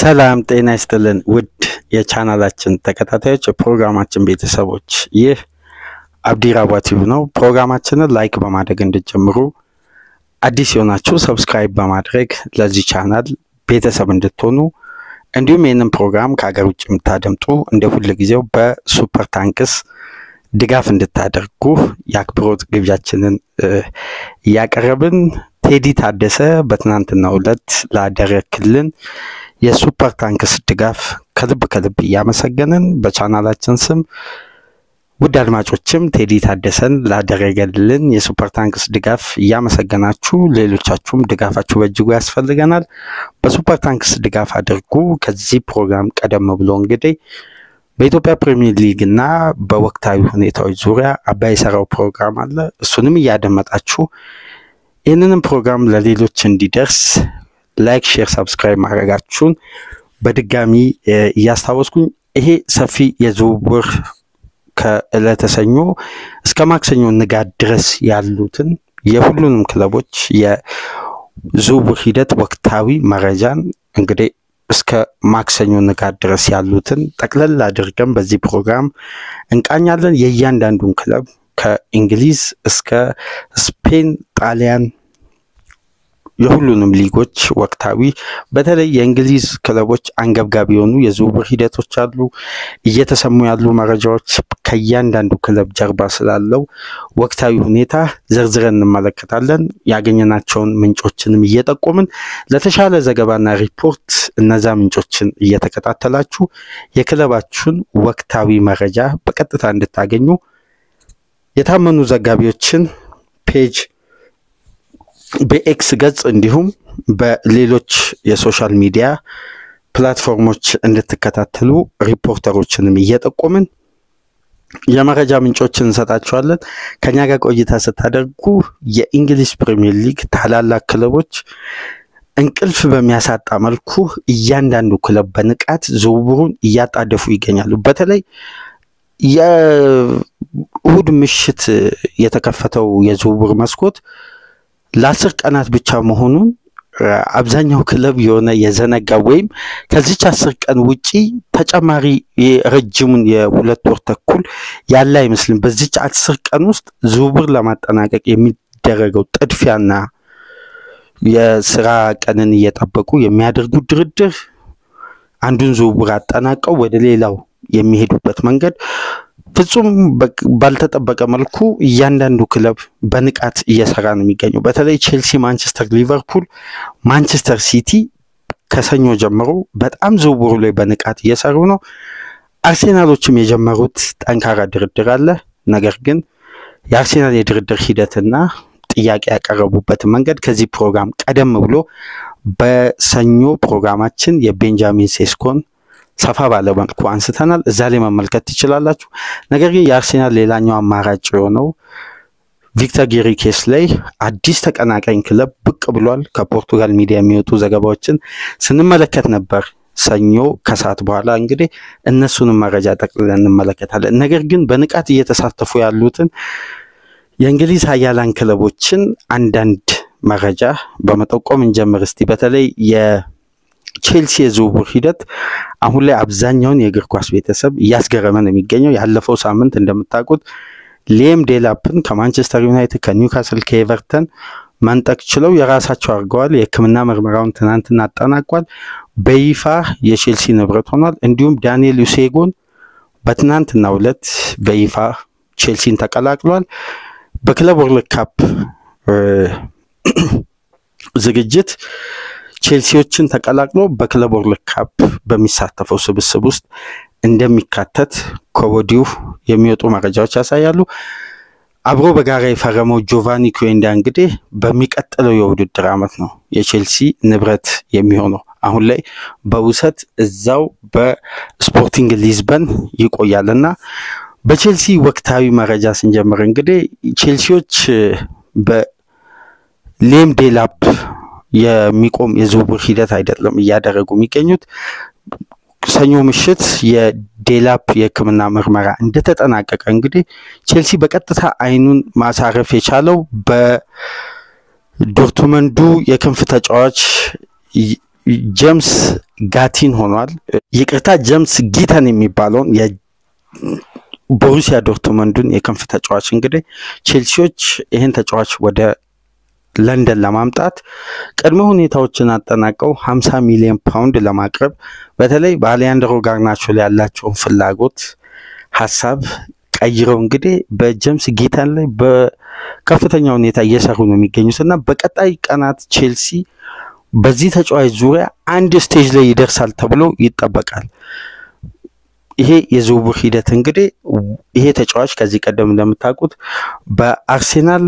ሰላም ጤና ይስጥልን ውድ የቻናላችን ተከታታዮች የፕሮግራማችን ቤተሰቦች ይህ አብዲራባቲው ነው። ፕሮግራማችንን ላይክ በማድረግ እንድትጀምሩ አዲስ የሆናችሁ ሰብስክራይብ በማድረግ ለዚህ ቻናል ቤተሰብ እንድትሆኑ እንዲሁም ይህንን ፕሮግራም ከሀገር ውጭ የምታደምጡ እንደ ሁሉ ጊዜው በሱፐር ታንክስ ድጋፍ እንድታደርጉ የአክብሮት ግብዣችንን ያቀረብን ቴዲ ታደሰ በትናንትናው ዕለት ላደረክልን የሱፐር ታንክስ ድጋፍ ከልብ ያመሰገንን በቻናላችን ስም ውድ አድማጮችም ቴዲ ታደሰን ላደረገልን የሱፐር ታንክስ ድጋፍ ያመሰገናችሁ ሌሎቻችሁም ድጋፋችሁ በእጅጉ ያስፈልገናል። በሱፐር ታንክስ ድጋፍ አድርጉ። ከዚህ ፕሮግራም ቀደም ብሎ እንግዲህ በኢትዮጵያ ፕሪሚየር ሊግ እና በወቅታዊ ሁኔታዎች ዙሪያ አባይ ሰራው ፕሮግራም አለ። እሱንም ያደመጣችሁ ይህንንም ፕሮግራም ለሌሎች እንዲደርስ ላይክ ሼር ሰብስክራይብ ማድረጋችሁን በድጋሚ ያስታውስኩኝ። ይሄ ሰፊ የዝውውር ከዕለተ ሰኞ እስከ ማክሰኞ ንጋት ድረስ ያሉትን የሁሉንም ክለቦች የዝውውር ሂደት ወቅታዊ መረጃን እንግዲህ እስከ ማክሰኞ ንጋት ድረስ ያሉትን ጠቅለል አድርገን በዚህ ፕሮግራም እንቃኛለን። የእያንዳንዱን ክለብ ከእንግሊዝ እስከ ስፔን፣ ጣሊያን የሁሉንም ሊጎች ወቅታዊ በተለይ የእንግሊዝ ክለቦች አንገብጋቢ የሆኑ የዝውውር ሂደቶች አሉ። እየተሰሙ ያሉ መረጃዎች ከእያንዳንዱ ክለብ ጀርባ ስላለው ወቅታዊ ሁኔታ ዝርዝረን እንመለከታለን። ያገኘናቸውን ምንጮችንም እየጠቆምን ለተሻለ ዘገባና ሪፖርት እነዛ ምንጮችን እየተከታተላችሁ የክለባችሁን ወቅታዊ መረጃ በቀጥታ እንድታገኙ የታመኑ ዘጋቢዎችን ፔጅ በኤክስ ገጽ እንዲሁም በሌሎች የሶሻል ሚዲያ ፕላትፎርሞች እንድትከታተሉ ሪፖርተሮችንም እየጠቆምን የመረጃ ምንጮችን እንሰጣችኋለን። ከኛ ጋር ቆይታ ስታደርጉ የእንግሊዝ ፕሪሚየር ሊግ ታላላቅ ክለቦች እንቅልፍ በሚያሳጣ መልኩ እያንዳንዱ ክለብ በንቃት ዝውውሩን እያጣደፉ ይገኛሉ። በተለይ የእሁድ ምሽት የተከፈተው የዝውውር መስኮት ለ10 ቀናት ብቻ መሆኑን አብዛኛው ክለብ የሆነ የዘነጋ ወይም ከዚች 10 ቀን ውጪ ተጨማሪ የረጅሙን የ2 ወር ተኩል ያለ አይመስልም። በዚች 10 ቀን ውስጥ ዝውውር ለማጠናቀቅ የሚደረገው ጥድፊያና የስራ ቀንን እየጠበቁ የሚያደርጉት ድርድር አንዱን ዝውውር አጠናቀው ወደ ሌላው የሚሄዱበት መንገድ ፍጹም ባልተጠበቀ መልኩ እያንዳንዱ ክለብ በንቃት እየሰራ ነው የሚገኘው። በተለይ ቼልሲ፣ ማንቸስተር፣ ሊቨርፑል፣ ማንቸስተር ሲቲ ከሰኞ ጀምሮ በጣም ዝውውሩ ላይ በንቃት እየሰሩ ነው። አርሴናሎችም የጀመሩት ጠንካራ ድርድር አለ። ነገር ግን የአርሴናል የድርድር ሂደትና ጥያቄ ያቀረቡበት መንገድ ከዚህ ፕሮግራም ቀደም ብሎ በሰኞ ፕሮግራማችን የቤንጃሚን ሴስኮን ሰፋ ባለ መልኩ አንስተናል። እዛ ላይ መመልከት ትችላላችሁ። ነገር ግን የአርሴናል ሌላኛው አማራጭ የሆነው ቪክተር ጊዮኬሬስ ላይ አዲስ ተቀናቃኝ ክለብ ብቅ ብሏል። ከፖርቱጋል ሚዲያ የሚወጡ ዘገባዎችን ስንመለከት ነበር ሰኞ ከሰዓት በኋላ እንግዲህ እነሱንም መረጃ ጠቅልለን እንመለከታለን። ነገር ግን በንቃት እየተሳተፉ ያሉትን የእንግሊዝ ኃያላን ክለቦችን አንዳንድ መረጃ በመጠቆም እንጀምር እስቲ። በተለይ ቼልሲ የዝውውር ሂደት አሁን ላይ አብዛኛውን የእግር ኳስ ቤተሰብ እያስገረመን የሚገኘው ያለፈው ሳምንት እንደምታውቁት ሊያም ዴላፕን ከማንቸስተር ዩናይትድ፣ ከኒውካስል፣ ከኤቨርተን መንጠቅ ችለው የራሳቸው አድርገዋል። የሕክምና ምርመራውን ትናንትና አጠናቋል። በይፋ የቼልሲ ንብረት ሆኗል። እንዲሁም ዳንኤል ዩሴጎን በትናንትናው ዕለት በይፋ ቼልሲን ተቀላቅሏል። በክለብ ወርልድ ካፕ ዝግጅት ቼልሲዎችን ተቀላቅሎ በክለብ ወርልድ ካፕ በሚሳተፈው ስብስብ ውስጥ እንደሚካተት ከወዲሁ የሚወጡ መረጃዎች ያሳያሉ። አብሮ በጋራ የፈረመው ጆቫኒ ኩዌንዳ እንግዲህ በሚቀጥለው የውድድር ዓመት ነው የቼልሲ ንብረት የሚሆነው። አሁን ላይ በውሰት እዛው በስፖርቲንግ ሊዝበን ይቆያልና በቼልሲ ወቅታዊ መረጃ ስንጀምር እንግዲህ ቼልሲዎች በሊያም ዴላፕ የሚቆም የዝውውር ሂደት አይደለም እያደረጉ የሚገኙት። ሰኞ ምሽት የዴላፕ የሕክምና ምርመራ እንደተጠናቀቀ እንግዲህ ቼልሲ በቀጥታ አይኑን ማሳረፍ የቻለው በዶርትመንዱ የክንፍ ተጫዋች ጄምስ ጋቲን ሆኗል። ይቅርታ ጄምስ ጊተን የሚባለውን የቦሩሲያ ዶርትመንዱን የክንፍ ተጫዋች እንግዲህ ቼልሲዎች ይሄን ተጫዋች ወደ ለንደን ለማምጣት ቅድመ ሁኔታዎችን አጠናቀው 50 ሚሊዮን ፓውንድ ለማቅረብ በተለይ በአሊያንድሮ ጋርናቾ ላይ ያላቸውን ፍላጎት ሐሳብ ቀይረው እንግዲህ በጄምስ ጊተን ላይ በከፍተኛ ሁኔታ እየሰሩ ነው የሚገኙትና በቀጣይ ቀናት ቼልሲ በዚህ ተጫዋች ዙሪያ አንድ ስቴጅ ላይ ይደርሳል ተብሎ ይጠበቃል። ይሄ የዝውውር ሂደት እንግዲህ ይሄ ተጫዋች ከዚህ ቀደም እንደምታውቁት በአርሴናል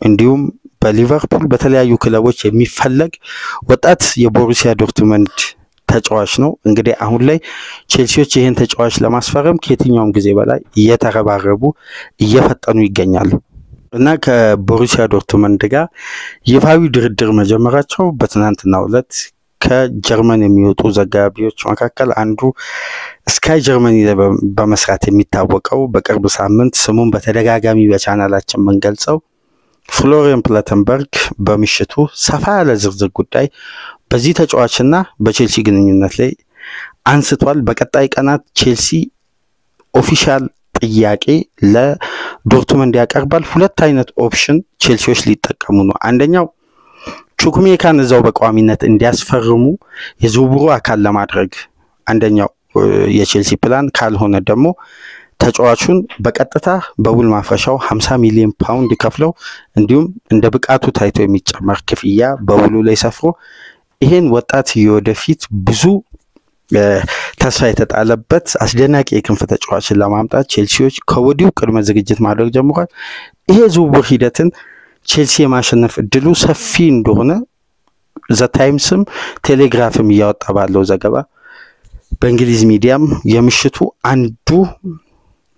እንዲሁም በሊቨርፑል በተለያዩ ክለቦች የሚፈለግ ወጣት የቦሩሲያ ዶርትመንድ ተጫዋች ነው። እንግዲህ አሁን ላይ ቼልሲዎች ይሄን ተጫዋች ለማስፈረም ከየትኛውም ጊዜ በላይ እየተረባረቡ እየፈጠኑ ይገኛሉ እና ከቦሩሲያ ዶርትመንድ ጋር ይፋዊ ድርድር መጀመራቸው በትናንትናው ዕለት ከጀርመን የሚወጡ ዘጋቢዎች መካከል አንዱ ስካይ ጀርመኒ በመስራት የሚታወቀው በቅርብ ሳምንት ስሙን በተደጋጋሚ በቻናላችን መንገልጸው ፍሎሪያን ፕላተንበርግ በምሽቱ ሰፋ ያለ ዝርዝር ጉዳይ በዚህ ተጫዋችና በቼልሲ ግንኙነት ላይ አንስቷል። በቀጣይ ቀናት ቼልሲ ኦፊሻል ጥያቄ ለዶርትመንድ ያቀርባል። ሁለት አይነት ኦፕሽን ቼልሲዎች ሊጠቀሙ ነው። አንደኛው ቹኩሜካን እዛው በቋሚነት እንዲያስፈርሙ የዝውውሩ አካል ለማድረግ አንደኛው የቼልሲ ፕላን፣ ካልሆነ ደግሞ ተጫዋቹን በቀጥታ በውል ማፍረሻው 50 ሚሊዮን ፓውንድ ከፍለው እንዲሁም እንደ ብቃቱ ታይቶ የሚጨመር ክፍያ በውሉ ላይ ሰፍሮ ይሄን ወጣት የወደፊት ብዙ ተስፋ የተጣለበት አስደናቂ የክንፍ ተጫዋችን ለማምጣት ቼልሲዎች ከወዲሁ ቅድመ ዝግጅት ማድረግ ጀምሯል። ይሄ ዝውውር ሂደትን ቼልሲ የማሸነፍ እድሉ ሰፊ እንደሆነ ዘ ታይምስም ቴሌግራፍም እያወጣ ባለው ዘገባ በእንግሊዝ ሚዲያም የምሽቱ አንዱ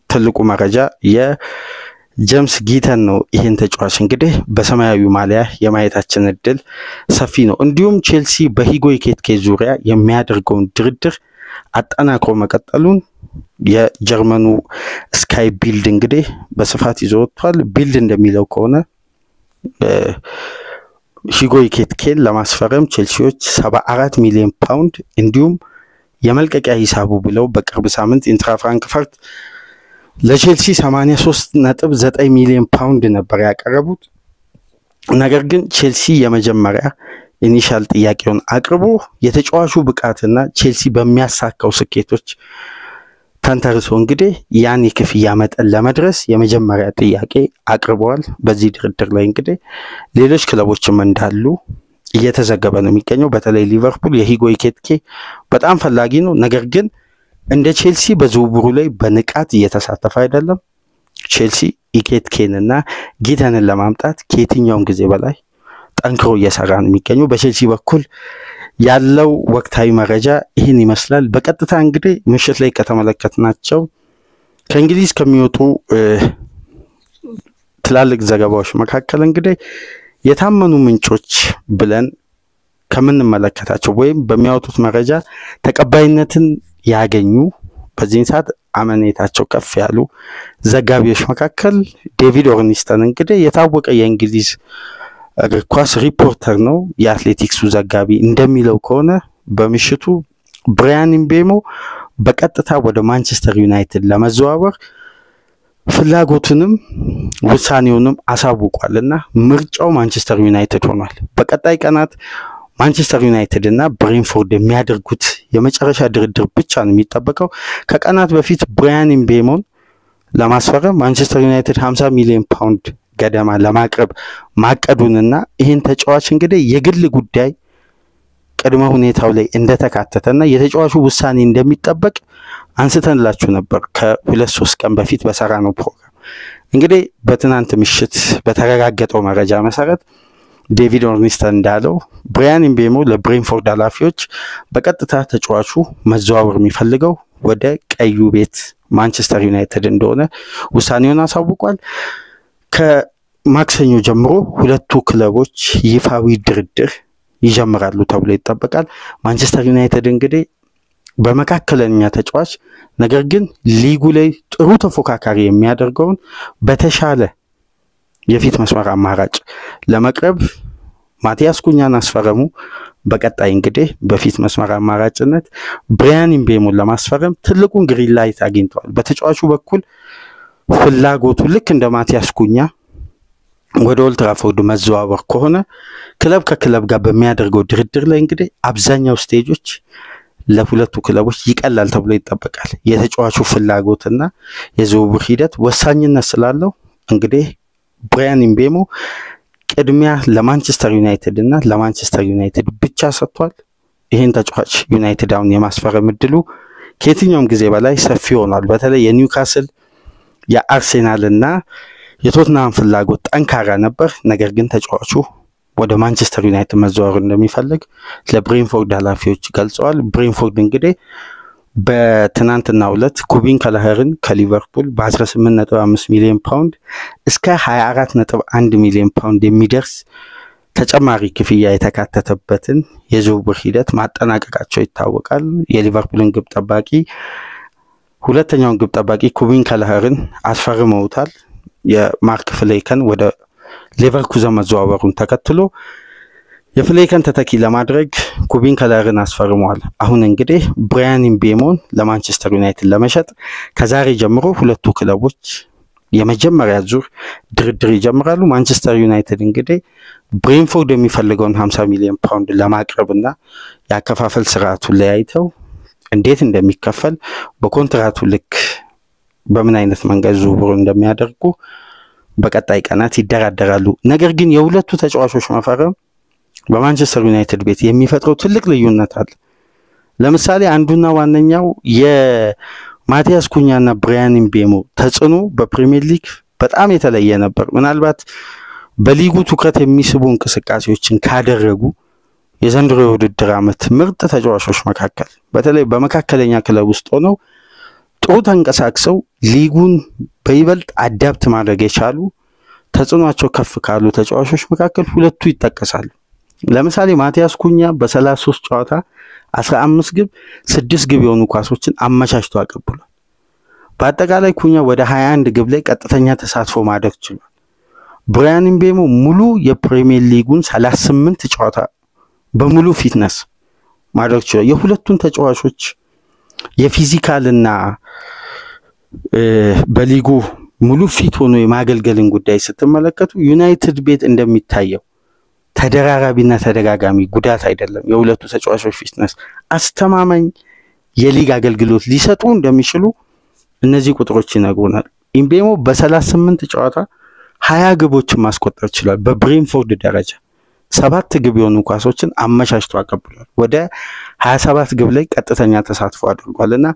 ትልቁ መረጃ የጄምስ ጊተን ነው። ይሄን ተጫዋች እንግዲህ በሰማያዊ ማሊያ የማየታችን እድል ሰፊ ነው። እንዲሁም ቼልሲ በሂጎ ኢኬቲኬ ዙሪያ የሚያደርገውን ድርድር አጠናክሮ መቀጠሉን የጀርመኑ ስካይ ቢልድ እንግዲህ በስፋት ይዞ ወጥቷል። ቢልድ እንደሚለው ከሆነ ሂጎ ኢኬቲኬን ለማስፈረም ቼልሲዎች 74 ሚሊዮን ፓውንድ እንዲሁም የመልቀቂያ ሂሳቡ ብለው በቅርብ ሳምንት ኢንትራ ፍራንክፈርት ለቼልሲ 83.9 ሚሊዮን ፓውንድ ነበር ያቀረቡት። ነገር ግን ቼልሲ የመጀመሪያ ኢኒሻል ጥያቄውን አቅርቦ የተጫዋቹ ብቃትና ቼልሲ በሚያሳካው ስኬቶች ተንተርሶ እንግዲህ ያን የክፍያ መጠን ለመድረስ የመጀመሪያ ጥያቄ አቅርበዋል። በዚህ ድርድር ላይ እንግዲህ ሌሎች ክለቦችም እንዳሉ እየተዘገበ ነው የሚገኘው። በተለይ ሊቨርፑል የሂጎ ኢኬቲኬ በጣም ፈላጊ ነው። ነገር ግን እንደ ቼልሲ በዝውውሩ ላይ በንቃት እየተሳተፈ አይደለም። ቼልሲ ኢኬቲኬንና ጊተንን ለማምጣት ከየትኛውም ጊዜ በላይ ጠንክሮ እየሰራ ነው የሚገኘው። በቼልሲ በኩል ያለው ወቅታዊ መረጃ ይህን ይመስላል። በቀጥታ እንግዲህ ምሽት ላይ ከተመለከትናቸው ከእንግሊዝ ከሚወጡ ትላልቅ ዘገባዎች መካከል እንግዲህ የታመኑ ምንጮች ብለን ከምንመለከታቸው ወይም በሚያወጡት መረጃ ተቀባይነትን ያገኙ በዚህ ሰዓት አመኔታቸው ከፍ ያሉ ዘጋቢዎች መካከል ዴቪድ ኦርኒስተን እንግዲህ የታወቀ የእንግሊዝ እግር ኳስ ሪፖርተር ነው። የአትሌቲክሱ ዘጋቢ እንደሚለው ከሆነ በምሽቱ ብራያን ምቤሞ በቀጥታ ወደ ማንቸስተር ዩናይትድ ለመዘዋወር ፍላጎቱንም ውሳኔውንም አሳውቋልና ምርጫው ማንቸስተር ዩናይትድ ሆኗል። በቀጣይ ቀናት ማንቸስተር ዩናይትድ እና ብሬንፎርድ የሚያደርጉት የመጨረሻ ድርድር ብቻ ነው የሚጠበቀው። ከቀናት በፊት ብራያን ምቤሞን ለማስፈረም ማንቸስተር ዩናይትድ 50 ሚሊዮን ፓውንድ ገደማ ለማቅረብ ማቀዱንና ይሄን ተጫዋች እንግዲህ የግል ጉዳይ ቅድመ ሁኔታው ላይ እንደተካተተና የተጫዋቹ ውሳኔ እንደሚጠበቅ አንስተንላችሁ ነበር ከ2-3 ቀን በፊት በሰራነው ፕሮግራም። እንግዲህ በትናንት ምሽት በተረጋገጠው መረጃ መሰረት ዴቪድ ኦርኒስተን እንዳለው ብራያን ምቤሞ ለብሬንፎርድ ኃላፊዎች በቀጥታ ተጫዋቹ መዘዋወር የሚፈልገው ወደ ቀዩ ቤት ማንቸስተር ዩናይትድ እንደሆነ ውሳኔውን አሳውቋል። ከማክሰኞ ጀምሮ ሁለቱ ክለቦች ይፋዊ ድርድር ይጀምራሉ ተብሎ ይጠበቃል። ማንቸስተር ዩናይትድ እንግዲህ በመካከለኛ ተጫዋች ነገር ግን ሊጉ ላይ ጥሩ ተፎካካሪ የሚያደርገውን በተሻለ የፊት መስመር አማራጭ ለመቅረብ ማቲያስ ኩኛን አስፈረሙ። በቀጣይ እንግዲህ በፊት መስመር አማራጭነት ብራያን ምቤሞን ለማስፈረም ትልቁን ግሪን ላይት አግኝተዋል። በተጫዋቹ በኩል ፍላጎቱ ልክ እንደ ማቲያስ ኩኛ ወደ ኦልድ ትራፎርድ መዘዋወር ከሆነ ክለብ ከክለብ ጋር በሚያደርገው ድርድር ላይ እንግዲህ አብዛኛው ስቴጆች ለሁለቱ ክለቦች ይቀላል ተብሎ ይጠበቃል። የተጫዋቹ ፍላጎትና የዝውውር ሂደት ወሳኝነት ስላለው እንግዲህ ብራያን ምቤሞ ቅድሚያ ለማንቸስተር ዩናይትድ እና ለማንቸስተር ዩናይትድ ብቻ ሰጥቷል። ይሄን ተጫዋች ዩናይትድ አሁን የማስፈረም እድሉ ከየትኛውም ጊዜ በላይ ሰፊ ሆኗል። በተለይ የኒውካስል የአርሴናል እና የቶትናም ፍላጎት ጠንካራ ነበር። ነገር ግን ተጫዋቹ ወደ ማንቸስተር ዩናይትድ መዘዋወር እንደሚፈልግ ለብሬንፎርድ ኃላፊዎች ገልጸዋል። ብሬንፎርድ እንግዲህ በትናንትናው ዕለት ኩቢን ከለህርን ከሊቨርፑል በ18.5 ሚሊዮን ፓውንድ እስከ 24.1 ሚሊዮን ፓውንድ የሚደርስ ተጨማሪ ክፍያ የተካተተበትን የዝውውር ሂደት ማጠናቀቃቸው ይታወቃል። የሊቨርፑልን ግብ ጠባቂ ሁለተኛውን ግብ ጠባቂ ኩቢን ከለህርን አስፈርመውታል። የማርክ ፍሌከን ወደ ሌቨርኩዘን መዘዋወሩን ተከትሎ የፍሌከን ተተኪ ለማድረግ ኩቢን ከለህርን አስፈርመዋል። አሁን እንግዲህ ብራያን ምቤሞን ለማንቸስተር ዩናይትድ ለመሸጥ ከዛሬ ጀምሮ ሁለቱ ክለቦች የመጀመሪያ ዙር ድርድር ይጀምራሉ። ማንቸስተር ዩናይትድ እንግዲህ ብሬንፎርድ የሚፈልገውን 50 ሚሊዮን ፓውንድ ለማቅረብና ያከፋፈል ስርዓቱን ለያይተው እንዴት እንደሚከፈል በኮንትራቱ ልክ በምን አይነት መንገድ ዝውውሩ እንደሚያደርጉ በቀጣይ ቀናት ይደራደራሉ። ነገር ግን የሁለቱ ተጫዋቾች መፈረም በማንቸስተር ዩናይትድ ቤት የሚፈጥረው ትልቅ ልዩነት አለ። ለምሳሌ አንዱና ዋነኛው የማቲያስ ኩኛና ብራያን ምቤሞ ተጽዕኖ በፕሪሚየር ሊግ በጣም የተለየ ነበር። ምናልባት በሊጉ ትኩረት የሚስቡ እንቅስቃሴዎችን ካደረጉ የዘንድሮ የውድድር ዓመት ምርጥ ተጫዋቾች መካከል በተለይ በመካከለኛ ክለብ ውስጥ ሆነው ጥሩ ተንቀሳቅሰው ሊጉን በይበልጥ አዳፕት ማድረግ የቻሉ ተጽዕኖአቸው ከፍ ካሉ ተጫዋቾች መካከል ሁለቱ ይጠቀሳሉ። ለምሳሌ ማቲያስ ኩኛ በ33 ጨዋታ 15 ግብ 6 ግብ የሆኑ ኳሶችን አመቻችቶ አቀብሏል። በአጠቃላይ ኩኛ ወደ 21 ግብ ላይ ቀጥተኛ ተሳትፎ ማድረግ ችሏል። ብራያን ምቤሞ ሙሉ የፕሪሚየር ሊጉን 38 ጨዋታ በሙሉ ፊትነስ ማድረግ ችሏል። የሁለቱን ተጫዋቾች የፊዚካልና በሊጉ ሙሉ ፊት ሆኖ የማገልገልን ጉዳይ ስትመለከቱ ዩናይትድ ቤት እንደሚታየው ተደራራቢና ተደጋጋሚ ጉዳት አይደለም። የሁለቱ ተጫዋቾች ፊትነስ አስተማማኝ የሊግ አገልግሎት ሊሰጡ እንደሚችሉ እነዚህ ቁጥሮች ይነግሩናል። ምቤሞ በ38 ጨዋታ 20 ግቦችን ማስቆጠር ችሏል። በብሬንፎርድ ደረጃ 7 ግብ የሆኑ ኳሶችን አመቻችቶ አቀብሏል። ወደ 27 ግብ ላይ ቀጥተኛ ተሳትፎ አድርጓልና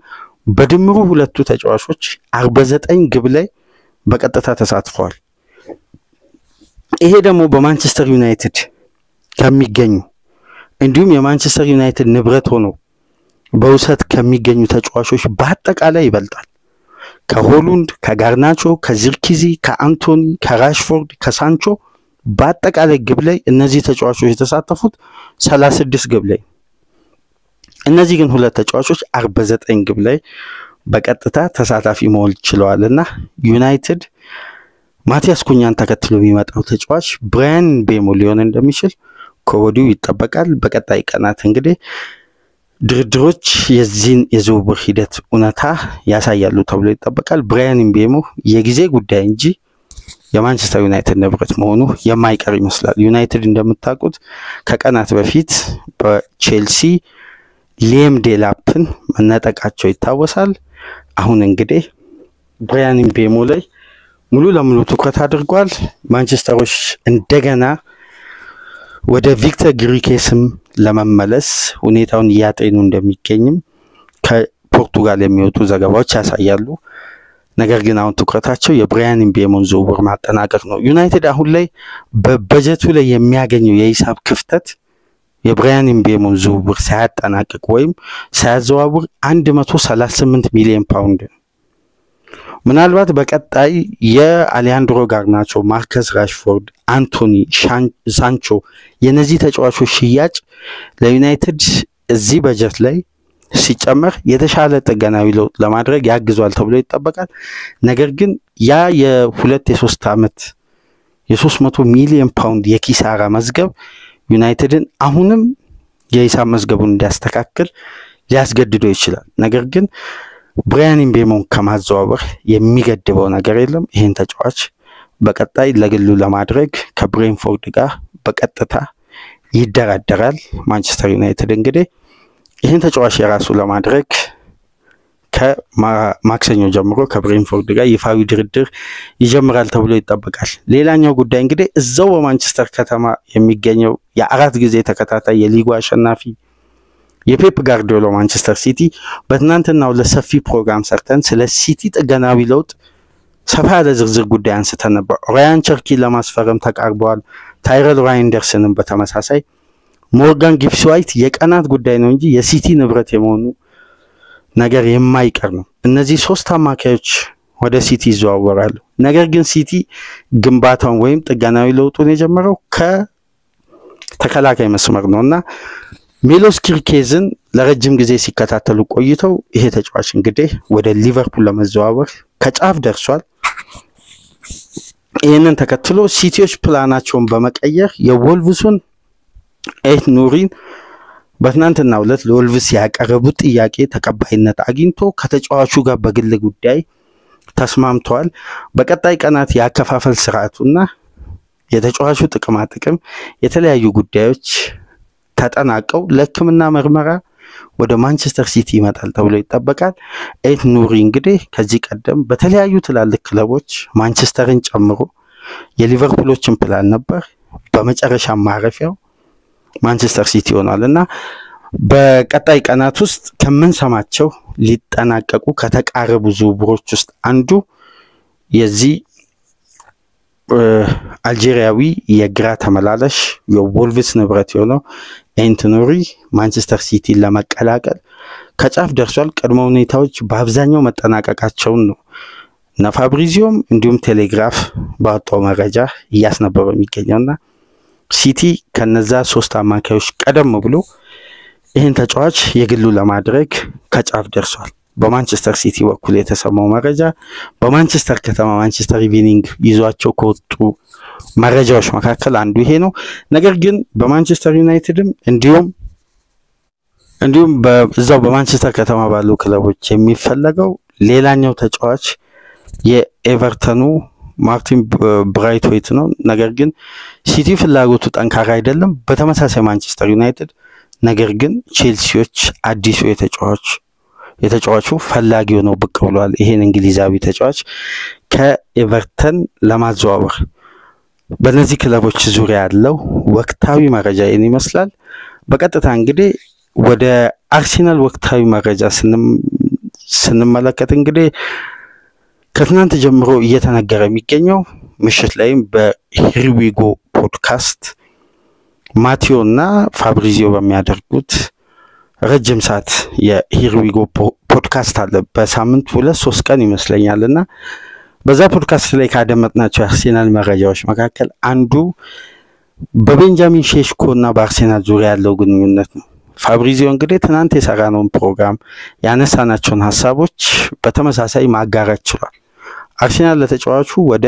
በድምሩ ሁለቱ ተጫዋቾች 49 ግብ ላይ በቀጥታ ተሳትፈዋል። ይሄ ደግሞ በማንቸስተር ዩናይትድ ከሚገኙ እንዲሁም የማንቸስተር ዩናይትድ ንብረት ሆኖ በውሰት ከሚገኙ ተጫዋቾች በአጠቃላይ ይበልጣል። ከሆሉንድ፣ ከጋርናቾ፣ ከዚርኪዚ፣ ከአንቶኒ፣ ከራሽፎርድ፣ ከሳንቾ በአጠቃላይ ግብ ላይ እነዚህ ተጫዋቾች የተሳተፉት 36 ግብ ላይ። እነዚህ ግን ሁለት ተጫዋቾች 49 ግብ ላይ በቀጥታ ተሳታፊ መሆን ችለዋልና ዩናይትድ ማቲያስ ኩኛን ተከትሎ የሚመጣው ተጫዋች ብራያን ምቤሞ ሊሆን እንደሚችል ከወዲሁ ይጠበቃል። በቀጣይ ቀናት እንግዲህ ድርድሮች የዚህን የዝውውር ሂደት እውነታ ያሳያሉ ተብሎ ይጠበቃል። ብራያን ምቤሞ የጊዜ ጉዳይ እንጂ የማንቸስተር ዩናይትድ ንብረት መሆኑ የማይቀር ይመስላል። ዩናይትድ እንደምታውቁት ከቀናት በፊት በቼልሲ ሊያም ዴላፕን መነጠቃቸው ይታወሳል። አሁን እንግዲህ ብራያን ምቤሞ ላይ ሙሉ ለሙሉ ትኩረት አድርጓል። ማንቸስተሮች እንደገና ወደ ቪክተር ግሪኬስም ለመመለስ ሁኔታውን እያጤኑ እንደሚገኝም ከፖርቱጋል የሚወጡ ዘገባዎች ያሳያሉ። ነገር ግን አሁን ትኩረታቸው የብራያን ምቤሞን ዝውውር ማጠናቀቅ ነው። ዩናይትድ አሁን ላይ በበጀቱ ላይ የሚያገኘው የሂሳብ ክፍተት የብራያን ምቤሞን ዝውውር ሳያጠናቅቅ ወይም ሳያዘዋውር 138 ሚሊዮን ፓውንድ ነው። ምናልባት በቀጣይ የአሌሃንድሮ ጋርናቾ፣ ማርከስ ራሽፎርድ፣ አንቶኒ፣ ሳንቾ የነዚህ ተጫዋቾች ሽያጭ ለዩናይትድ እዚህ በጀት ላይ ሲጨመር የተሻለ ጥገናዊ ለውጥ ለማድረግ ያግዟል ተብሎ ይጠበቃል። ነገር ግን ያ የ2-3 ዓመት የ300 ሚሊዮን ፓውንድ የኪሳራ መዝገብ ዩናይትድን አሁንም የሂሳብ መዝገቡን እንዲያስተካክል ሊያስገድደው ይችላል። ነገር ግን ብራያን ምቤሞን ከማዘዋወር የሚገድበው ነገር የለም። ይሄን ተጫዋች በቀጣይ ለግሉ ለማድረግ ከብሬንፎርድ ጋር በቀጥታ ይደራደራል። ማንቸስተር ዩናይትድ እንግዲህ ይሄን ተጫዋች የራሱ ለማድረግ ከማክሰኞ ጀምሮ ከብሬንፎርድ ጋር ይፋዊ ድርድር ይጀምራል ተብሎ ይጠበቃል። ሌላኛው ጉዳይ እንግዲህ እዛው በማንቸስተር ከተማ የሚገኘው የ4 ጊዜ ተከታታይ የሊጉ አሸናፊ የፔፕ ጋርዲዮላ ማንቸስተር ሲቲ በትናንትናው ለሰፊ ፕሮግራም ሰርተን ስለ ሲቲ ጥገናዊ ለውጥ ሰፋ ያለ ዝርዝር ጉዳይ አንስተን ነበር። ራያን ቸርኪ ለማስፈረም ተቃርበዋል። ታይረል ራይንደርስንም በተመሳሳይ ሞርጋን ጊብስ ዋይት የቀናት ጉዳይ ነው እንጂ የሲቲ ንብረት የመሆኑ ነገር የማይቀር ነው። እነዚህ 3 አማካዮች ወደ ሲቲ ይዘዋወራሉ። ነገር ግን ሲቲ ግንባታውን ወይም ጥገናዊ ለውጡን የጀመረው ከተከላካይ መስመር ነውና ሜሎስ ኪርኬዝን ለረጅም ጊዜ ሲከታተሉ ቆይተው ይሄ ተጫዋች እንግዲህ ወደ ሊቨርፑል ለመዘዋወር ከጫፍ ደርሷል። ይህንን ተከትሎ ሲቲዎች ፕላናቸውን በመቀየር የወልቭሱን ኤት ኑሪን በትናንትናው ዕለት ለወልቭስ ያቀረቡት ጥያቄ ተቀባይነት አግኝቶ ከተጫዋቹ ጋር በግል ጉዳይ ተስማምተዋል። በቀጣይ ቀናት ያከፋፈል ስርዓቱና የተጫዋቹ ጥቅም የተለያዩ ጉዳዮች ተጠናቀው ለሕክምና ምርመራ ወደ ማንቸስተር ሲቲ ይመጣል ተብሎ ይጠበቃል። ኤት ኑሪ እንግዲህ ከዚህ ቀደም በተለያዩ ትላልቅ ክለቦች ማንቸስተርን ጨምሮ የሊቨርፑሎችን ፕላን ነበር። በመጨረሻ ማረፊያው ማንቸስተር ሲቲ ሆኗልና በቀጣይ ቀናት ውስጥ ከመንሰማቸው ሊጠናቀቁ ከተቃረቡ ዝውውሮች ውስጥ አንዱ የዚህ አልጄሪያዊ የግራ ተመላላሽ የወልቭስ ንብረት የሆነው ኤት ኑሪ ማንቸስተር ሲቲ ለመቀላቀል ከጫፍ ደርሷል። ቅድመ ሁኔታዎች በአብዛኛው መጠናቀቃቸውን ነው ፋብሪዚዮም እንዲሁም ቴሌግራፍ ባወጣው መረጃ እያስነበበ የሚገኘውና ሲቲ ከነዛ 3 አማካዮች ቀደም ብሎ ይህን ተጫዋች የግሉ ለማድረግ ከጫፍ ደርሷል። በማንቸስተር ሲቲ በኩል የተሰማው መረጃ በማንቸስተር ከተማ ማንቸስተር ኢቪኒንግ ይዟቸው ከወጡ መረጃዎች መካከል አንዱ ይሄ ነው። ነገር ግን በማንቸስተር ዩናይትድም እንዲሁም በዛው በማንቸስተር ከተማ ባሉ ክለቦች የሚፈለገው ሌላኛው ተጫዋች የኤቨርተኑ ማርቲን ብራይትዌት ነው። ነገር ግን ሲቲ ፍላጎቱ ጠንካራ አይደለም። በተመሳሳይ ማንቸስተር ዩናይትድ ነገር ግን ቼልሲዎች አዲሱ የተጫዋቹ ፈላጊ ሆነው ብቅ ብለዋል። ይሄን እንግሊዛዊ ተጫዋች ከኤቨርተን ለማዘዋወር በእነዚህ ክለቦች ዙሪያ ያለው ወቅታዊ መረጃ ይህን ይመስላል። በቀጥታ እንግዲህ ወደ አርሴናል ወቅታዊ መረጃ ስንመለከት እንግዲህ ከትናንት ጀምሮ እየተነገረ የሚገኘው ምሽት ላይም በሂርዊጎ ፖድካስት ማቲዮ እና ፋብሪዚዮ በሚያደርጉት ረጅም ሰዓት የሂርዊጎ ፖድካስት አለ። በሳምንት 2-3 ቀን ይመስለኛልና በዛ ፖድካስት ላይ ካደመጥናቸው የአርሴናል መረጃዎች መካከል አንዱ በቤንጃሚን ሼሽኮ እና በአርሴናል ዙሪያ ያለው ግንኙነት ነው። ፋብሪዚዮ እንግዲህ ትናንት የሰራነውን ፕሮግራም ያነሳናቸውን ሐሳቦች በተመሳሳይ ማጋራት ችሏል። አርሴናል ለተጫዋቹ ወደ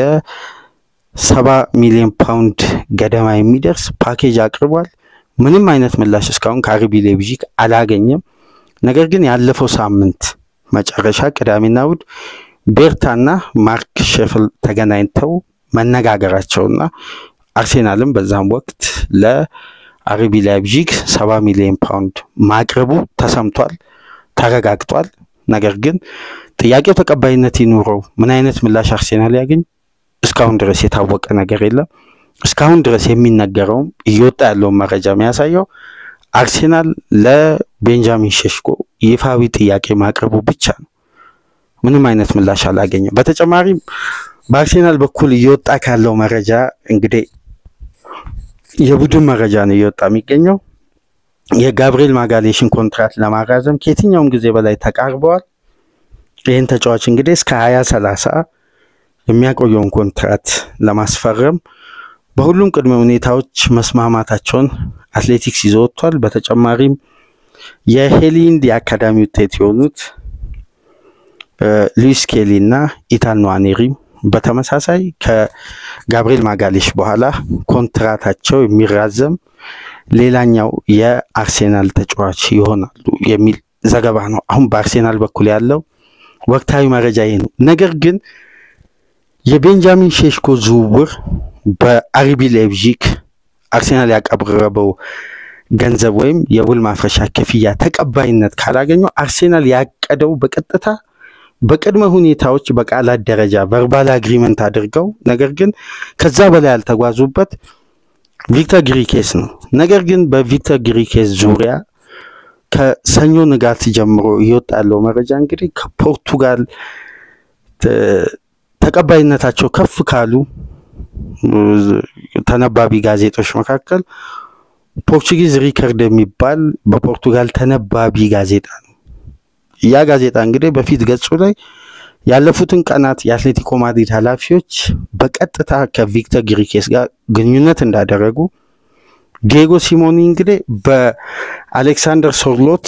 70 ሚሊዮን ፓውንድ ገደማ የሚደርስ ፓኬጅ አቅርቧል። ምንም አይነት ምላሽ እስካሁን ከአርቢ ሌይፕዚግ አላገኘም። ነገር ግን ያለፈው ሳምንት መጨረሻ ቅዳሜና እሁድ ቤርታና ማርክ ሼፍል ተገናኝተው መነጋገራቸውና አርሴናልም በዛም ወቅት ለአርቢ ሌይፕዚግ 70 ሚሊዮን ፓውንድ ማቅረቡ ተሰምቷል፣ ተረጋግጧል። ነገር ግን ጥያቄው ተቀባይነት ይኑረው ምን አይነት ምላሽ አርሴናል ያገኝ እስካሁን ድረስ የታወቀ ነገር የለም። እስካሁን ድረስ የሚነገረው እየወጣ ያለው መረጃ የሚያሳየው አርሴናል ለቤንጃሚን ሼሽኮ ይፋዊ ጥያቄ ማቅረቡ ብቻ ነው። ምንም አይነት ምላሽ አላገኘም። በተጨማሪም በአርሴናል በኩል እየወጣ ካለው መረጃ እንግዲህ የቡድን መረጃ ነው እየወጣ የሚገኘው። የጋብሪኤል ማጋሌሽን ኮንትራት ለማራዘም ከየትኛውም ጊዜ በላይ ተቃርበዋል። ይህን ተጫዋች እንግዲህ እስከ 2030 የሚያቆየውን ኮንትራት ለማስፈረም በሁሉም ቅድመ ሁኔታዎች መስማማታቸውን አትሌቲክስ ይዞ ወጥቷል። በተጨማሪም የሄሊንድ የአካዳሚ ውጤት የሆኑት ሉዊስ ኬሊ እና ኢታን ንዋኔሪ በተመሳሳይ ከጋብሪኤል ማጋሌሽ በኋላ ኮንትራታቸው የሚራዘም ሌላኛው የአርሴናል ተጫዋች ይሆናሉ የሚል ዘገባ ነው። አሁን በአርሴናል በኩል ያለው ወቅታዊ መረጃ ይሄ ነው። ነገር ግን የቤንጃሚን ሼሽኮ ዝውውር በአርቢ ላይፕዚግ አርሴናል ያቀረበው ገንዘብ ወይም የውል ማፍረሻ ክፍያ ተቀባይነት ካላገኘው አርሴናል ያቀደው በቀጥታ በቅድመ ሁኔታዎች በቃላት ደረጃ ቨርባል አግሪመንት አድርገው ነገር ግን ከዛ በላይ ያልተጓዙበት ቪክተር ግሪኬስ ነው። ነገር ግን በቪክተር ግሪኬስ ዙሪያ ከሰኞ ንጋት ጀምሮ ይወጣለው መረጃ እንግዲህ ከፖርቱጋል ተቀባይነታቸው ከፍ ካሉ ተነባቢ ጋዜጦች መካከል ፖርቹጊዝ ሪከርድ የሚባል በፖርቱጋል ተነባቢ ጋዜጣ ነው። ያ ጋዜጣ እንግዲህ በፊት ገጹ ላይ ያለፉትን ቀናት የአትሌቲኮ ማድሪድ ኃላፊዎች በቀጥታ ከቪክተር ግሪኬስ ጋር ግንኙነት እንዳደረጉ ዲየጎ ሲሞኒ እንግዲህ በአሌክሳንደር ሶርሎት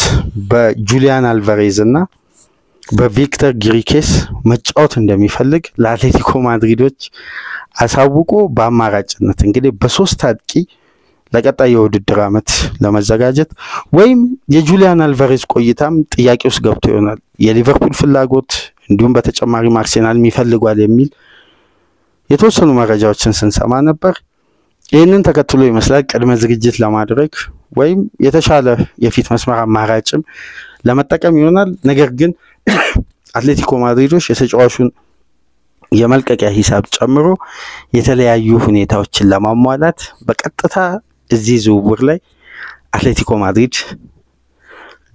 በጁሊያን አልቫሬዝ እና በቪክተር ግሪኬስ መጫወት እንደሚፈልግ ለአትሌቲኮ ማድሪዶች አሳውቆ በአማራጭነት እንግዲህ በሶስት አጥቂ ለቀጣይ የውድድር ዓመት ለመዘጋጀት ወይም የጁሊያን አልቫሬዝ ቆይታም ጥያቄ ውስጥ ገብቶ ይሆናል። የሊቨርፑል ፍላጎት እንዲሁም በተጨማሪ አርሴናል ይፈልጋል የሚል የተወሰኑ መረጃዎችን ስንሰማ ነበር። ይህንን ተከትሎ ይመስላል ቅድመ ዝግጅት ለማድረግ ወይም የተሻለ የፊት መስመር አማራጭም ለመጠቀም ይሆናል። ነገር ግን አትሌቲኮ ማድሪዶች የተጫዋቹን የመልቀቂያ ሂሳብ ጨምሮ የተለያዩ ሁኔታዎችን ለማሟላት በቀጥታ እዚህ ዝውውር ላይ አትሌቲኮ ማድሪድ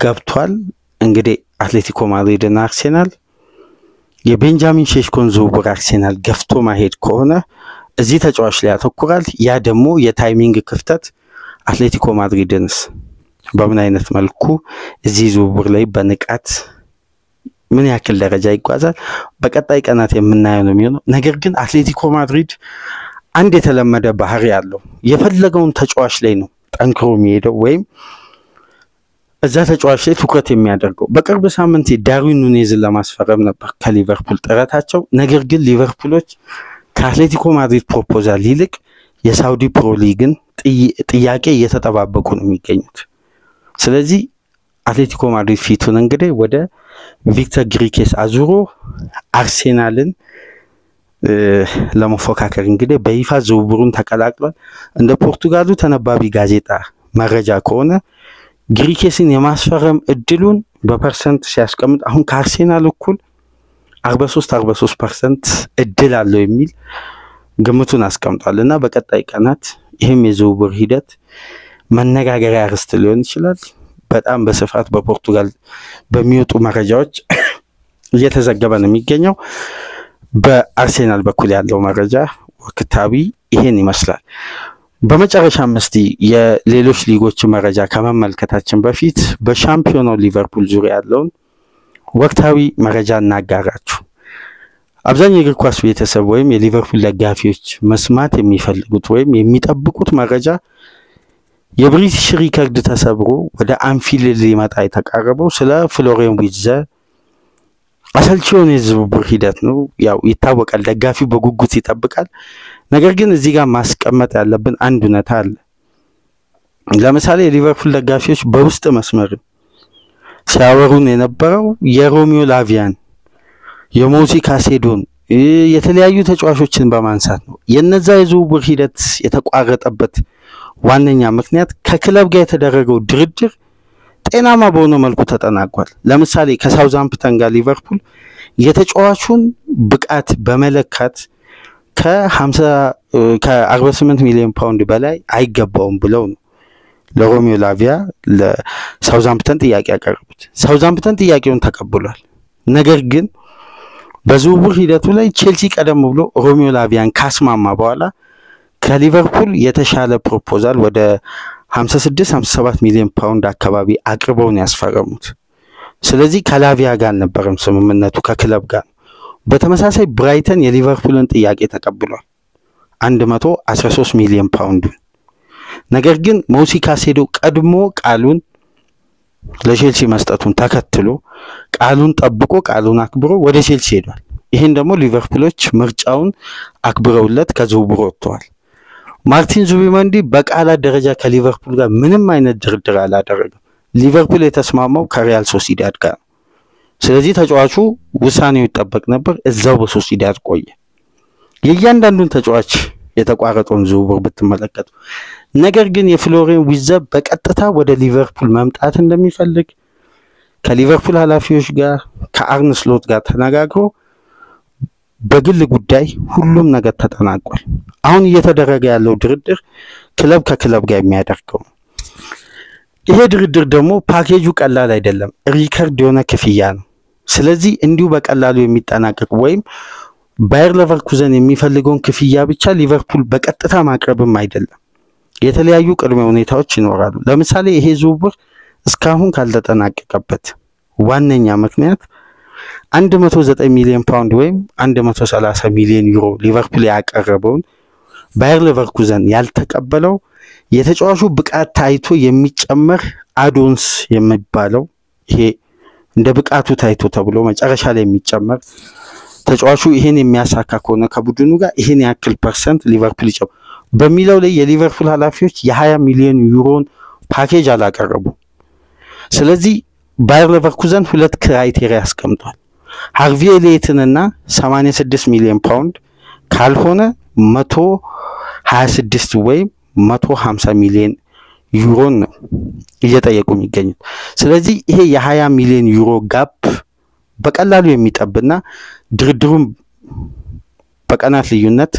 ገብቷል። እንግዲህ አትሌቲኮ ማድሪድ እና አርሴናል የቤንጃሚን ሼሽኮን ዝውውር አርሴናል ገፍቶ ማሄድ ከሆነ እዚህ ተጫዋች ላይ ያተኩራል። ያ ደግሞ የታይሚንግ ክፍተት አትሌቲኮ ማድሪድንስ በምን አይነት መልኩ እዚህ ዝውውር ላይ በንቃት ምን ያክል ደረጃ ይጓዛል በቀጣይ ቀናት የምናየው ነው የሚሆነው። ነገር ግን አትሌቲኮ ማድሪድ አንድ የተለመደ ባህሪ ያለው የፈለገውን ተጫዋች ላይ ነው ጠንክሮ የሚሄደው ወይም እዛ ተጫዋች ላይ ትኩረት የሚያደርገው። በቅርብ ሳምንት ዳርዊን ኑኔዝን ለማስፈረም ነበር ከሊቨርፑል ጥረታቸው። ነገር ግን ሊቨርፑሎች ከአትሌቲኮ ማድሪድ ፕሮፖዛል ይልቅ የሳውዲ ፕሮ ሊግን ጥያቄ እየተጠባበቁ ነው የሚገኙት። ስለዚህ አትሌቲኮ ማድሪድ ፊቱን እንግዲህ ወደ ቪክተር ግሪኬስ አዙሮ አርሴናልን ለመፎካከር እንግዲህ በይፋ ዝውውሩን ተቀላቅሏል። እንደ ፖርቱጋሉ ተነባቢ ጋዜጣ መረጃ ከሆነ ግሪኬስን የማስፈረም እድሉን በፐርሰንት ሲያስቀምጥ አሁን ከአርሴናል እኩል 43% እድል አለው የሚል ግምቱን አስቀምጧልና በቀጣይ ቀናት ይህም የዝውውር ሂደት መነጋገሪያ ርዕስ ሊሆን ይችላል። በጣም በስፋት በፖርቱጋል በሚወጡ መረጃዎች እየተዘገበ ነው የሚገኘው። በአርሴናል በኩል ያለው መረጃ ወቅታዊ ይሄን ይመስላል። በመጨረሻም እስቲ የሌሎች ሊጎች መረጃ ከመመልከታችን በፊት በሻምፒዮናው ሊቨርፑል ዙሪያ ያለውን ወቅታዊ መረጃ እናጋራችሁ። አብዛኛው የእግር ኳስ ቤተሰብ ወይም የሊቨርፑል ደጋፊዎች መስማት የሚፈልጉት ወይም የሚጠብቁት መረጃ የብሪቲሽ ሪከርድ ተሰብሮ ወደ አንፊልድ ሊመጣ የተቃረበው ስለ ፍሎሪያን ዊትዝ አሰልቺውን የዝውውር ሂደት ነው። ያው ይታወቃል፣ ደጋፊው በጉጉት ይጠብቃል። ነገር ግን እዚህ ጋር ማስቀመጥ ያለብን አንድ እውነታ አለ። ለምሳሌ የሊቨርፑል ደጋፊዎች በውስጥ መስመር ሲያወሩን የነበረው የሮሚዮ ላቪያን የሞሲ ካሴዶን የተለያዩ ተጫዋቾችን በማንሳት ነው። የነዛ የዝውውር ሂደት የተቋረጠበት ዋነኛ ምክንያት ከክለብ ጋር የተደረገው ድርድር ጤናማ በሆነ መልኩ ተጠናቋል። ለምሳሌ ከሳውዛምፕተን ጋር ሊቨርፑል የተጫዋቹን ብቃት በመለካት ከ48 ሚሊዮን ፓውንድ በላይ አይገባውም ብለው ነው ለሮሚዮ ላቪያ ለሳውዛምፕተን ጥያቄ ያቀረቡት። ሳውዛምፕተን ጥያቄውን ተቀብሏል። ነገር ግን በዝውውር ሂደቱ ላይ ቼልሲ ቀደም ብሎ ሮሚዮ ላቪያን ካስማማ በኋላ ከሊቨርፑል የተሻለ ፕሮፖዛል ወደ 56-57 ሚሊዮን ፓውንድ አካባቢ አቅርበው ነው ያስፈረሙት። ስለዚህ ከላቪያ ጋር አልነበረም ስምምነቱ ከክለብ ጋር። በተመሳሳይ ብራይተን የሊቨርፑልን ጥያቄ ተቀብሏል 113 ሚሊዮን ፓውንድ። ነገር ግን ሞሲ ካሴዶ ቀድሞ ቃሉን ለቼልሲ መስጠቱን ተከትሎ ቃሉን ጠብቆ ቃሉን አክብሮ ወደ ቼልሲ ሄዷል። ይሄን ደግሞ ሊቨርፑሎች ምርጫውን አክብረውለት ከዝውውሩ ወጥተዋል። ማርቲን ዙቢመንዲ በቃላት ደረጃ ከሊቨርፑል ጋር ምንም አይነት ድርድር አላደረገም። ሊቨርፑል የተስማማው ከሪያል ሶሲዳድ ጋር። ስለዚህ ተጫዋቹ ውሳኔው ይጠበቅ ነበር፣ እዛው በሶሲዳድ ቆየ። የእያንዳንዱን ተጫዋች የተቋረጠውን ዝውውር ብትመለከቱ፣ ነገር ግን የፍሎሪያን ዊርትዝ በቀጥታ ወደ ሊቨርፑል መምጣት እንደሚፈልግ ከሊቨርፑል ኃላፊዎች ጋር ከአርነ ስሎት ጋር ተነጋግሮ በግል ጉዳይ ሁሉም ነገር ተጠናቋል። አሁን እየተደረገ ያለው ድርድር ክለብ ከክለብ ጋር የሚያደርገው። ይሄ ድርድር ደግሞ ፓኬጁ ቀላል አይደለም፣ ሪከርድ የሆነ ክፍያ ነው። ስለዚህ እንዲሁ በቀላሉ የሚጠናቀቅ ወይም ባየር ሌቨርኩዘን የሚፈልገውን ክፍያ ብቻ ሊቨርፑል በቀጥታ ማቅረብም አይደለም። የተለያዩ ቅድመ ሁኔታዎች ይኖራሉ። ለምሳሌ ይሄ ዝውውር እስካሁን ካልተጠናቀቀበት ዋነኛ ምክንያት 109 ሚሊዮን ፓውንድ ወይም 130 ሚሊዮን ዩሮ ሊቨርፑል ያቀረበውን ባየር ሌቨርኩዘን ያልተቀበለው የተጫዋቹ ብቃት ታይቶ የሚጨመር አዶንስ የሚባለው ይሄ እንደ ብቃቱ ታይቶ ተብሎ መጨረሻ ላይ የሚጨመር ተጫዋቹ ይሄን የሚያሳካ ከሆነ ከቡድኑ ጋር ይሄን ያክል ፐርሰንት ሊቨርፑል ይጨምር በሚለው ላይ የሊቨርፑል ኃላፊዎች የ20 ሚሊዮን ዩሮን ፓኬጅ አላቀረቡ። ስለዚህ ባየር ሌቨርኩዘን ሁለት ክራይቴሪያ አስቀምጧል። ሃርቪ ኤሊየትንና 86 ሚሊዮን ፓውንድ ካልሆነ 126 ወይም 150 ሚሊዮን ዩሮን ነው እየጠየቁ የሚገኙት። ስለዚህ ይሄ የ20 ሚሊዮን ዩሮ ጋፕ በቀላሉ የሚጠብና ድርድሩን በቀናት ልዩነት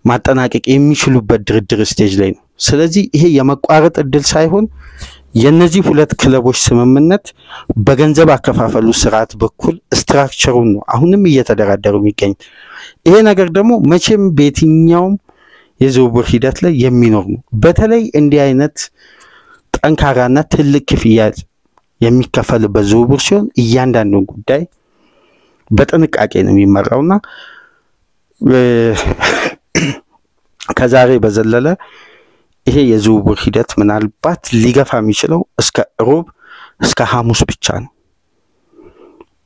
ማጠናቀቅ የሚችሉበት ድርድር ስቴጅ ላይ ነው። ስለዚህ ይሄ የመቋረጥ እድል ሳይሆን የነዚህ ሁለት ክለቦች ስምምነት በገንዘብ አከፋፈሉ ስርዓት በኩል ስትራክቸሩን ነው አሁንም እየተደራደሩ የሚገኝ። ይሄ ነገር ደግሞ መቼም በየትኛውም የዝውውር ሂደት ላይ የሚኖር ነው። በተለይ እንዲህ አይነት ጠንካራና ትልቅ ክፍያ የሚከፈልበት ዝውውር ሲሆን እያንዳንዱን ጉዳይ በጥንቃቄ ነው የሚመራውና ከዛሬ በዘለለ ይሄ የዝውውር ሂደት ምናልባት ሊገፋ የሚችለው እስከ ሮብ እስከ ሐሙስ ብቻ ነው።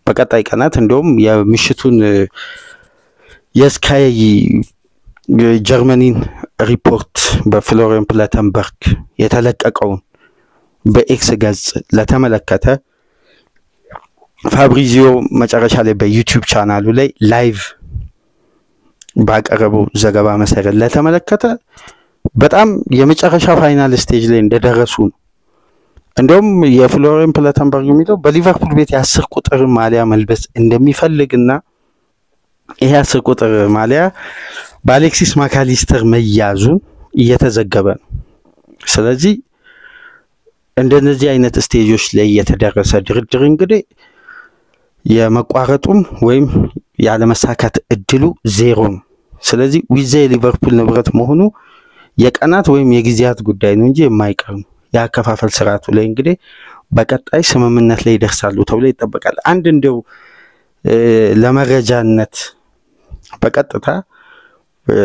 በቀጣይ ቀናት እንደውም የምሽቱን የስካይ ጀርመኒን ሪፖርት በፍሎሪያን ፕላተንበርግ የተለቀቀውን በኤክስ ገጽ ለተመለከተ ፋብሪዚዮ መጨረሻ ላይ በዩቲዩብ ቻናሉ ላይ ላይቭ ባቀረበው ዘገባ መሰረት ለተመለከተ በጣም የመጨረሻ ፋይናል ስቴጅ ላይ እንደደረሱ ነው። እንደውም የፍሎሪያን ፕላተንበርግ የሚለው በሊቨርፑል ቤት የ10 ቁጥር ማሊያ መልበስ እንደሚፈልግና ይሄ 10 ቁጥር ማሊያ በአሌክሲስ ማካሊስተር መያዙን እየተዘገበ ነው። ስለዚህ እንደነዚህ አይነት ስቴጆች ላይ የተደረሰ ድርድር እንግዲህ የመቋረጡም ወይም ያለመሳካት እድሉ ዜሮ ነው። ስለዚህ ዊርትዝ የሊቨርፑል ንብረት መሆኑ የቀናት ወይም የጊዜያት ጉዳይ ነው እንጂ የማይቀር ነው። ያከፋፈል ስርዓቱ ላይ እንግዲህ በቀጣይ ስምምነት ላይ ይደርሳሉ ተብሎ ይጠበቃል። አንድ እንደው ለመረጃነት በቀጥታ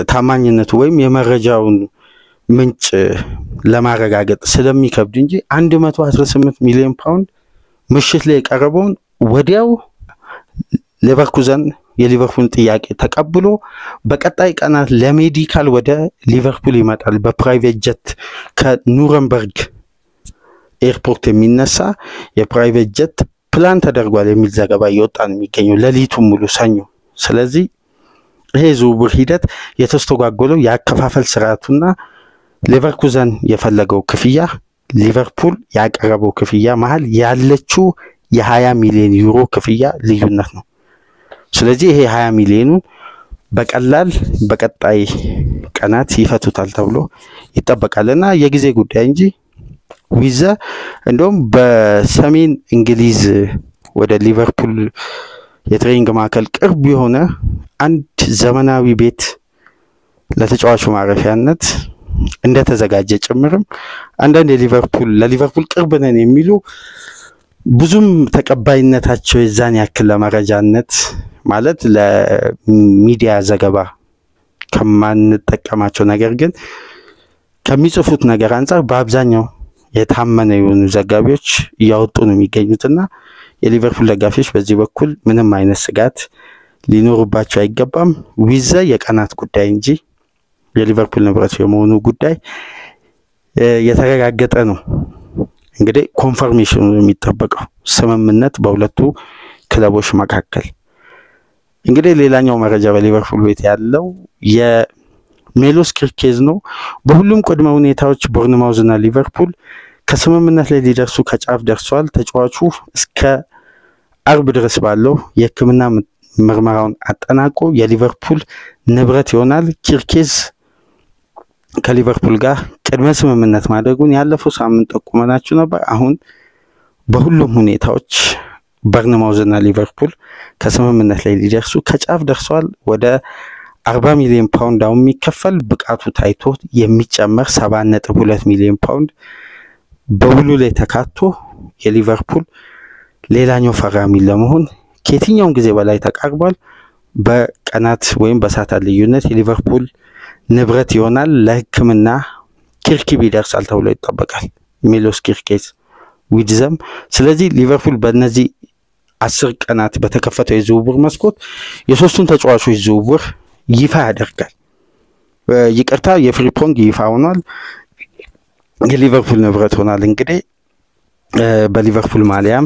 ታማኝነቱ ወይም የመረጃውን ምንጭ ለማረጋገጥ ስለሚከብድ እንጂ 118 ሚሊዮን ፓውንድ ምሽት ላይ የቀረበውን ወዲያው ሌቨርኩዘን የሊቨርፑል ጥያቄ ተቀብሎ በቀጣይ ቀናት ለሜዲካል ወደ ሊቨርፑል ይመጣል። በፕራይቬት ጀት ከኑረምበርግ ኤርፖርት የሚነሳ የፕራይቬት ጀት ፕላን ተደርጓል የሚል ዘገባ እየወጣ ነው የሚገኘው ሌሊቱን ሙሉ ሰኞ። ስለዚህ ይሄ ዝውውር ሂደት የተስተጓጎለው ያከፋፈል ስርዓቱና ሌቨርኩዘን የፈለገው ክፍያ ሊቨርፑል ያቀረበው ክፍያ መሃል ያለችው የ20 ሚሊዮን ዩሮ ክፍያ ልዩነት ነው። ስለዚህ ይሄ 20 ሚሊዮኑን በቀላል በቀጣይ ቀናት ይፈቱታል ተብሎ ይጠበቃልና የጊዜ ጉዳይ እንጂ ዊርትዝ እንደውም በሰሜን እንግሊዝ ወደ ሊቨርፑል የትሬኒንግ ማዕከል ቅርብ የሆነ አንድ ዘመናዊ ቤት ለተጫዋቹ ማረፊያነት እንደተዘጋጀ ጭምርም አንዳንድ ለሊቨርፑል ቅርብ ነን የሚሉ ብዙም ተቀባይነታቸው የዛን ያክል ለመረጃነት ማለት ለሚዲያ ዘገባ ከማንጠቀማቸው ነገር ግን ከሚጽፉት ነገር አንፃር በአብዛኛው የታመነ የሆኑ ዘጋቢዎች እያወጡ ነው የሚገኙትና የሊቨርፑል ደጋፊዎች በዚህ በኩል ምንም አይነት ስጋት ሊኖርባቸው አይገባም። ዊርትዝ የቀናት ጉዳይ እንጂ የሊቨርፑል ንብረት የመሆኑ ጉዳይ የተረጋገጠ ነው። እንግዲህ ኮንፈርሜሽኑ የሚጠበቀው ስምምነት በሁለቱ ክለቦች መካከል። እንግዲህ ሌላኛው መረጃ በሊቨርፑል ቤት ያለው የሜሎስ ኪርኬዝ ነው። በሁሉም ቅድመ ሁኔታዎች ቦርንማውዝ እና ሊቨርፑል ከስምምነት ላይ ሊደርሱ ከጫፍ ደርሷል። ተጫዋቹ እስከ አርብ ድረስ ባለው የሕክምና ምርመራውን አጠናቆ የሊቨርፑል ንብረት ይሆናል። ኪርኬዝ ከሊቨርፑል ጋር ቅድመ ስምምነት ማድረጉን ያለፈው ሳምንት ጠቁመናችሁ ነበር። አሁን በሁሉም ሁኔታዎች ቦርንማውዝ እና ሊቨርፑል ከስምምነት ላይ ሊደርሱ ከጫፍ ደርሷል። ወደ 40 ሚሊዮን ፓውንድ አሁን የሚከፈል ብቃቱ ታይቶ የሚጨመር 7.2 ሚሊዮን ፓውንድ በውሉ ላይ ተካቶ የሊቨርፑል ሌላኛው ፈራሚ ለመሆን ከየትኛውም ጊዜ በላይ ተቃርቧል። በቀናት ወይም በሰዓታት ልዩነት የሊቨርፑል ንብረት ይሆናል። ለሕክምና ኪርኪብ ይደርሳል ተብሎ ይጠበቃል ሜሎስ ኪርኬዝ ዊድዘም። ስለዚህ ሊቨርፑል በእነዚህ 10 ቀናት በተከፈተው የዝውውር መስኮት የሶስቱን ተጫዋቾች ዝውውር ይፋ ያደርጋል። ይቅርታ የፍሪፖንግ ይፋ ሆኗል። የሊቨርፑል ንብረት ሆኗል። እንግዲህ በሊቨርፑል ማሊያም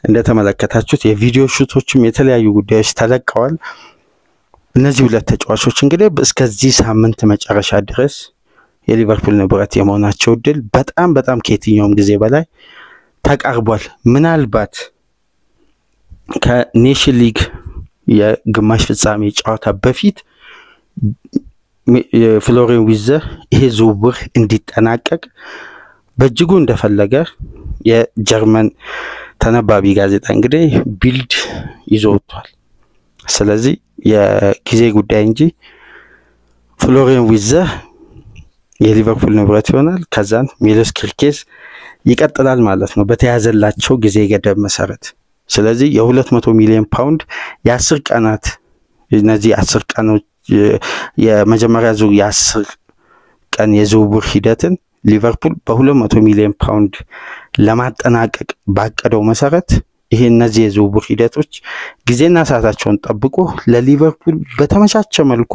እንደተመለከታችሁት የቪዲዮ ሹቶችም የተለያዩ ጉዳዮች ተለቀዋል። እነዚህ ሁለት ተጫዋቾች እንግዲህ እስከዚህ ሳምንት መጨረሻ ድረስ የሊቨርፑል ንብረት የመሆናቸው እድል በጣም ከየትኛውም ጊዜ በላይ ተቃርቧል። ምናልባት ከኔሽን ሊግ የግማሽ ፍጻሜ ጨዋታ በፊት ፍሎሪያን ዊርትዝ ይሄ ዝውውር እንዲጠናቀቅ በእጅጉ እንደፈለገ የጀርመን ተነባቢ ጋዜጣ እንግዲህ ቢልድ ይዞ ወጥቷል። ስለዚህ የጊዜ ጉዳይ እንጂ ፍሎሪያን ዊርትዝ የሊቨርፑል ንብረት ይሆናል። ከዛን ሜሎስ ኪርኬዝ ይቀጥላል ማለት ነው በተያዘላቸው ጊዜ ገደብ መሰረት። ስለዚህ የ200 ሚሊዮን ፓውንድ የ10 ቀናት እነዚህ 10 ቀኖች የመጀመሪያ ዙር የ10 ቀን የዝውውር ሂደትን ሊቨርፑል በ200 ሚሊዮን ፓውንድ ለማጠናቀቅ ባቀደው መሰረት ይሄ እነዚህ የዝውውር ሂደቶች ጊዜና ሰዓታቸውን ጠብቆ ለሊቨርፑል በተመቻቸ መልኩ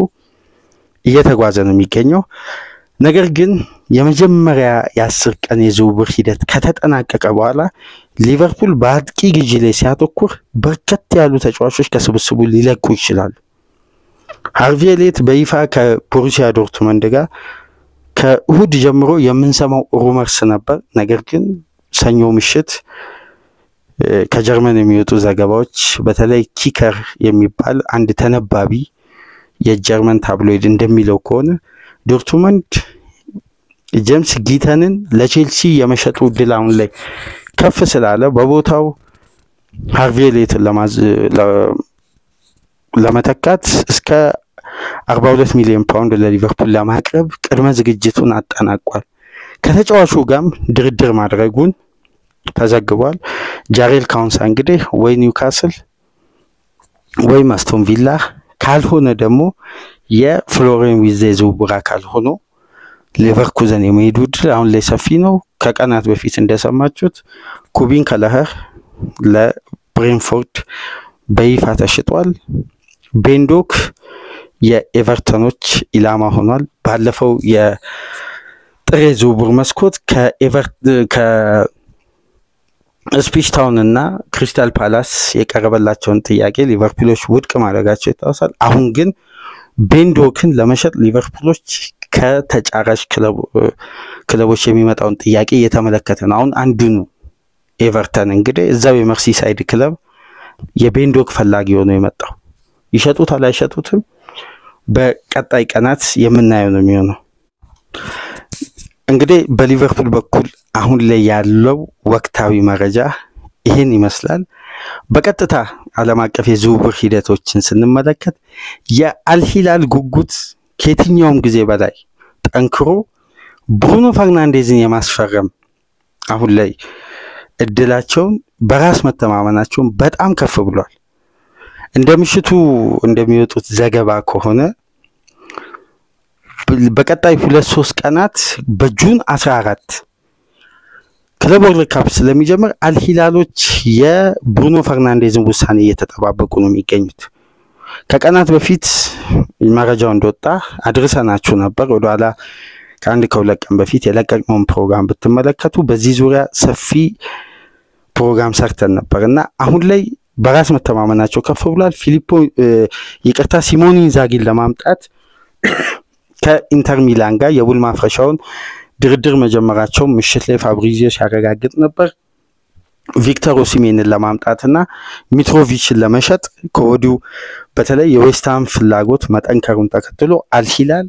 እየተጓዘ ነው የሚገኘው። ነገር ግን የመጀመሪያ የ10 ቀን የዝውውር ሂደት ከተጠናቀቀ በኋላ ሊቨርፑል በአጥቂ ግዢ ላይ ሲያተኩር በርከት ያሉ ተጫዋቾች ከስብስቡ ሊለቁ ይችላሉ። ሃርቪ ኤሊየት በይፋ ከቦሩሲያ ዶርትመንድ ጋር ከእሁድ ጀምሮ የምንሰማው ሩመርስ ነበር። ነገር ግን ሰኞ ምሽት ከጀርመን የሚወጡ ዘገባዎች በተለይ ኪከር የሚባል አንድ ተነባቢ የጀርመን ታብሎይድ እንደሚለው ከሆነ ዶርትመንድ ጄምስ ጊተንን ለቼልሲ የመሸጡ ዕድል አሁን ላይ ከፍ ስላለ በቦታው ሃርቪ ኤሊየትን ለመተካት እስከ 42 ሚሊዮን ፓውንድ ለሊቨርፑል ለማቅረብ ቅድመ ዝግጅቱን አጠናቋል። ከተጫዋቹ ጋርም ድርድር ማድረጉን ተዘግቧል። ጃሬል ካውንሳ እንግዲህ ወይ ኒውካስል ወይ አስቶን ቪላ ካልሆነ ደግሞ የፍሎሪያን ዊርትዝ ዝውውር አካል ሆኖ ሌቨርኩዘን የመሄዱ ዕድል አሁን ላይ ሰፊ ነው። ከቀናት በፊት እንደሰማችሁት ኩቢን ከለኸር ለብሬንፎርድ በይፋ ተሽጧል። ቤንዶክ የኤቨርተኖች ኢላማ ሆኗል። ባለፈው የጥር ዝውውር መስኮት ከኢፕስዊች ታውን እና ክሪስታል ፓላስ የቀረበላቸውን ጥያቄ ሊቨርፑሎች ውድቅ ማድረጋቸው ይታወሳል። አሁን ግን ቤንዶክን ለመሸጥ ሊቨርፑሎች ከተጫራች ክለቦች የሚመጣውን ጥያቄ እየተመለከተ ነው። አሁን አንዱን ኤቨርተን እንግዲህ እዛው የመርሲሳይድ ክለብ የቤንዶክ ፈላጊ ሆኖ የመጣው ይሸጡታል አይሸጡትም በቀጣይ ቀናት የምናየው ነው የሚሆነው። እንግዲህ በሊቨርፑል በኩል አሁን ላይ ያለው ወቅታዊ መረጃ ይሄን ይመስላል። በቀጥታ ዓለም አቀፍ የዝውውር ሂደቶችን ስንመለከት የአልሂላል ጉጉት ከየትኛውም ጊዜ በላይ ጠንክሮ ብሩኖ ፈርናንዴዝን የማስፈረም አሁን ላይ እድላቸውን በራስ መተማመናቸውን በጣም ከፍ ብሏል። እንደምሽቱ እንደሚወጡት ዘገባ ከሆነ በቀጣይ 2-3 ቀናት በጁን 14 ክለብ ወርልድ ካፕ ስለሚጀምር አልሂላሎች የብሩኖ ፈርናንዴዝን ውሳኔ እየተጠባበቁ ነው የሚገኙት። ከቀናት በፊት መረጃው እንደወጣ አድርሰናችሁ ነበር። ወደኋላ ከአንድ ከሁለት ቀን በፊት የለቀቅነውን ፕሮግራም ብትመለከቱ በዚህ ዙሪያ ሰፊ ፕሮግራም ሰርተን ነበርና አሁን ላይ በራስ መተማመናቸው ከፍ ብሏል። ሲሞኔ ኢንዛጊን ለማምጣት ከኢንተር ሚላን ጋር የውል ማፍረሻውን ድርድር መጀመራቸው ምሽት ላይ ፋብሪዚዮ ሲያረጋግጥ ነበር። ቪክተር ኦሲሜንን ለማምጣትና ሚትሮቪችን ለመሸጥ ከወዲሁ በተለይ የዌስትሃም ፍላጎት መጠንከሩን ተከትሎ አልሂላል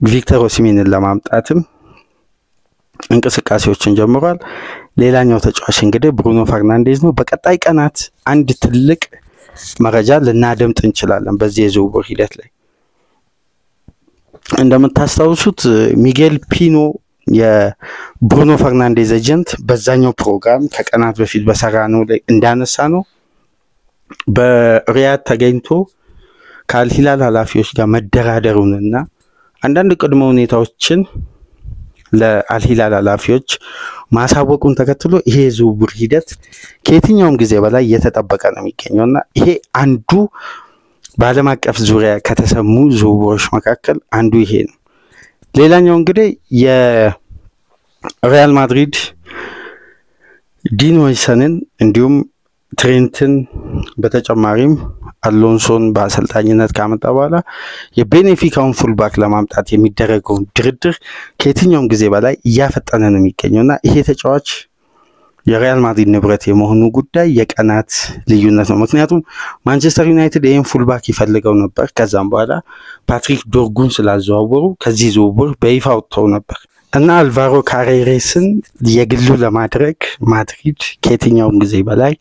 ቪክተር ኦሲሜንን ለማምጣትም እንቅስቃሴዎችን ጀምሯል። ሌላኛው ተጫዋች እንግዲህ ብሩኖ ፈርናንዴዝ ነው። በቀጣይ ቀናት አንድ ትልቅ መረጃ ልናደምጥ እንችላለን። በዚህ የዝውውር ሂደት ላይ እንደምታስታውሱት ሚጌል ፒኖ የብሩኖ ፈርናንዴዝ ኤጀንት በዛኛው ፕሮግራም ከቀናት በፊት በሰራነው ላይ እንዳነሳ ነው በሪያድ ተገኝቶ ከአልሂላል ኃላፊዎች ጋር መደራደሩንና አንዳንድ ቅድመ ሁኔታዎችን ለአልሂላል ኃላፊዎች ማሳወቁን ተከትሎ ይሄ ዝውውር ሂደት ከየትኛውም ጊዜ በላይ እየተጠበቀ ነው የሚገኘውና ይሄ አንዱ በዓለም አቀፍ ዙሪያ ከተሰሙ ዝውውሮች መካከል አንዱ ይሄ ነው። ሌላኛው እንግዲህ የሪያል ማድሪድ ዲን ሆይሰንን እንዲሁም ትሬንትን በተጨማሪም አሎንሶን በአሰልጣኝነት ካመጣ በኋላ የቤኔፊካውን ፉልባክ ለማምጣት የሚደረገው ድርድር ከየትኛውም ጊዜ በላይ እያፈጠነ ነው የሚገኘውና ይሄ ተጫዋች የሪያል ማድሪድ ንብረት የመሆኑ ጉዳይ የቀናት ልዩነት ነው። ምክንያቱም ማንቸስተር ዩናይትድ ይሄን ፉልባክ ይፈልገው ነበር። ከዛም በኋላ ፓትሪክ ዶርጉን ስላዘዋወሩ ከዚህ ዝውውር በይፋ ወጥተው ነበር እና አልቫሮ ካሬሬስን የግሉ ለማድረግ ማድሪድ ከየትኛውም ጊዜ በላይ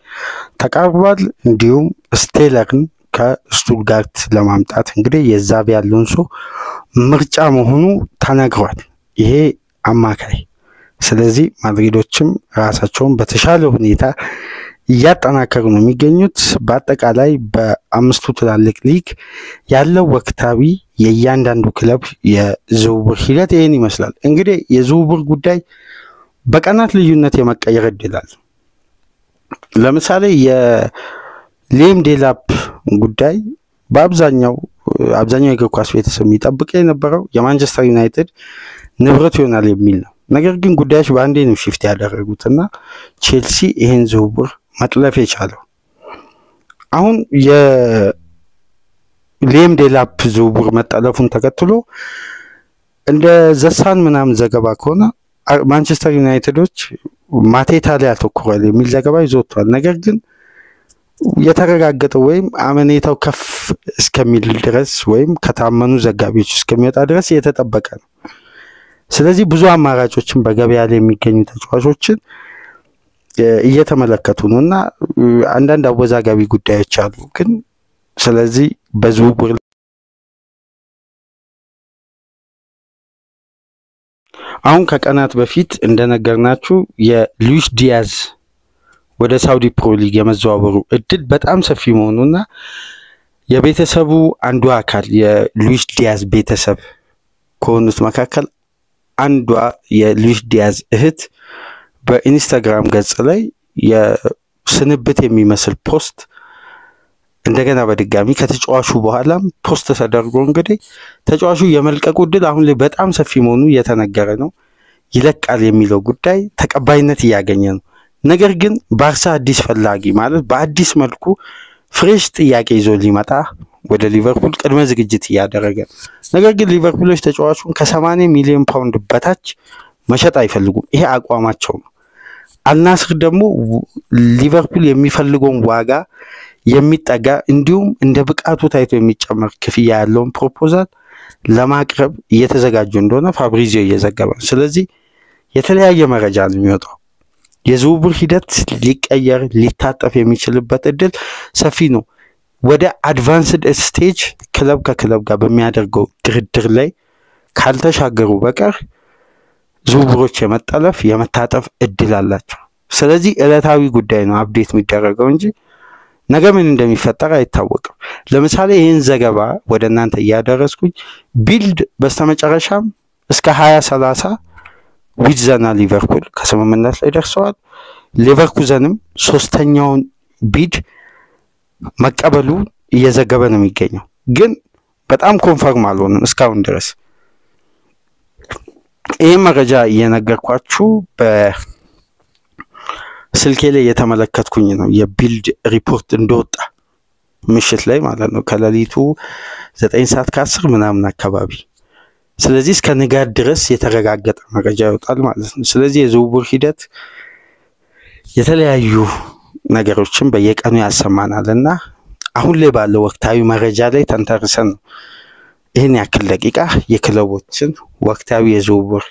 ተቃርቧል። እንዲሁም ስቴለርን ከስቱትጋርት ለማምጣት እንግዲህ የዛቢ አሎንሶ ምርጫ መሆኑ ተነግሯል። ይሄ አማካይ ስለዚህ ማድሪዶችም ራሳቸውን በተሻለ ሁኔታ እያጠናከሩ ነው የሚገኙት። በአጠቃላይ በአምስቱ ትላልቅ ሊግ ያለው ወቅታዊ የእያንዳንዱ ክለብ የዝውውር ሂደት ይሄን ይመስላል። እንግዲህ የዝውውር ጉዳይ በቀናት ልዩነት የመቀየር እድል አለ። ለምሳሌ የሌም ዴላፕ ጉዳይ በአብዛኛው የእግር ኳስ ቤተሰብ የሚጠብቅ የነበረው የማንቸስተር ዩናይትድ ንብረት ይሆናል የሚል ነው። ነገር ግን ጉዳዮች በአንዴ ነው ሽፍት ያደረጉትና ቼልሲ ይሄን ዝውውር መጥለፍ የቻለው አሁን የሌም ዴላፕ ዝውውር መጠለፉን ተከትሎ እንደ ዘሳን ምናምን ዘገባ ከሆነ ማንቸስተር ዩናይትዶች ማቴታ ላይ አተኩሯል የሚል ዘገባ ይዞቷል። ነገር ግን የተረጋገጠ ወይም አመኔታው ከፍ እስከሚል ድረስ ወይም ከታመኑ ዘጋቢዎች እስከሚወጣ ድረስ የተጠበቀ ነው። ስለዚህ ብዙ አማራጮችን በገበያ ላይ የሚገኙ ተጫዋቾችን እየተመለከቱ ነውና አንዳንድ አወዛጋቢ ጉዳዮች አሉ። ግን ስለዚህ በዝውውር አሁን ከቀናት በፊት እንደነገርናችሁ የሉዊስ ዲያዝ ወደ ሳውዲ ፕሮ ሊግ የመዘዋወሩ እድል በጣም ሰፊ መሆኑና የቤተሰቡ አንዱ አካል የሉዊስ ዲያዝ ቤተሰብ ከሆኑት መካከል አንዷ የሉዊስ ዲያዝ እህት በኢንስታግራም ገጽ ላይ የስንብት የሚመስል ፖስት እንደገና በድጋሚ ከተጫዋቹ በኋላም ፖስት ተደርጎ እንግዲህ ተጫዋቹ የመልቀቁ እድል አሁን ላይ በጣም ሰፊ መሆኑ እየተነገረ ነው። ይለቃል የሚለው ጉዳይ ተቀባይነት እያገኘ ነው። ነገር ግን ባርሳ አዲስ ፈላጊ ማለት በአዲስ መልኩ ፍሬሽ ጥያቄ ይዞ ሊመጣ ወደ ሊቨርፑል ቅድመ ዝግጅት እያደረገ ነው። ነገር ግን ሊቨርፑሎች ተጫዋቹን ከ80 ሚሊዮን ፓውንድ በታች መሸጥ አይፈልጉም። ይሄ አቋማቸው ነው። አልናስር ደግሞ ሊቨርፑል የሚፈልገውን ዋጋ የሚጠጋ እንዲሁም እንደ ብቃቱ ታይቶ የሚጨመር ክፍያ ያለውን ፕሮፖዛል ለማቅረብ እየተዘጋጁ እንደሆነ ፋብሪዚዮ እየዘገበ ነው። ስለዚህ የተለያየ መረጃ ነው የሚወጣው። የዝውውር ሂደት ሊቀየር ሊታጠፍ የሚችልበት እድል ሰፊ ነው። ወደ አድቫንስድ ስቴጅ ክለብ ከክለብ ጋር በሚያደርገው ድርድር ላይ ካልተሻገሩ በቀር ዝውውሮች የመጠለፍ የመታጠፍ እድል አላቸው። ስለዚህ ዕለታዊ ጉዳይ ነው አፕዴት የሚደረገው እንጂ ነገ ምን እንደሚፈጠር አይታወቅም። ለምሳሌ ይህን ዘገባ ወደ እናንተ እያደረስኩኝ ቢልድ በስተመጨረሻም እስከ 2030 ዊዝና ሊቨርፑል ከስምምነት ላይ ደርሰዋል። ሌቨርኩዘንም ሶስተኛውን ቢድ መቀበሉ እየዘገበ ነው የሚገኘው። ግን በጣም ኮንፈርም አልሆነም እስካሁን ድረስ። ይሄ መረጃ እየነገርኳችሁ በስልኬ ላይ የተመለከትኩኝ ነው። የቢልድ ሪፖርት እንደወጣ ምሽት ላይ ማለት ነው ከሌሊቱ 9:10 ምናምን አካባቢ። ስለዚህ እስከ ንጋት ድረስ የተረጋገጠ መረጃ ይወጣል ማለት ነው። ስለዚህ የዝውውር ሂደት የተለያዩ ነገሮችን በየቀኑ ያሰማናልና አሁን ላይ ባለው ወቅታዊ መረጃ ላይ ተንተርሰን ነው ይህን ያክል ደቂቃ የክለቦችን ወቅታዊ የዝውውር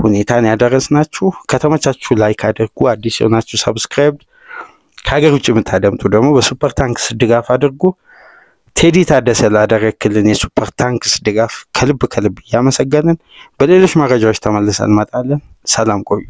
ሁኔታን ያደረስናችሁ። ከተመቻችሁ ላይክ አድርጉ፣ አዲስ የሆናችሁ ሰብስክራይብ፣ ከሀገር ውጭ የምታደምጡ ደግሞ በሱፐር ታንክስ ድጋፍ አድርጉ። ቴዲ ታደሰ ላደረክልን የሱፐር ታንክስ ድጋፍ ከልብ እያመሰገንን በሌሎች መረጃዎች ተመልሰን እንመጣለን። ሰላም ቆዩ።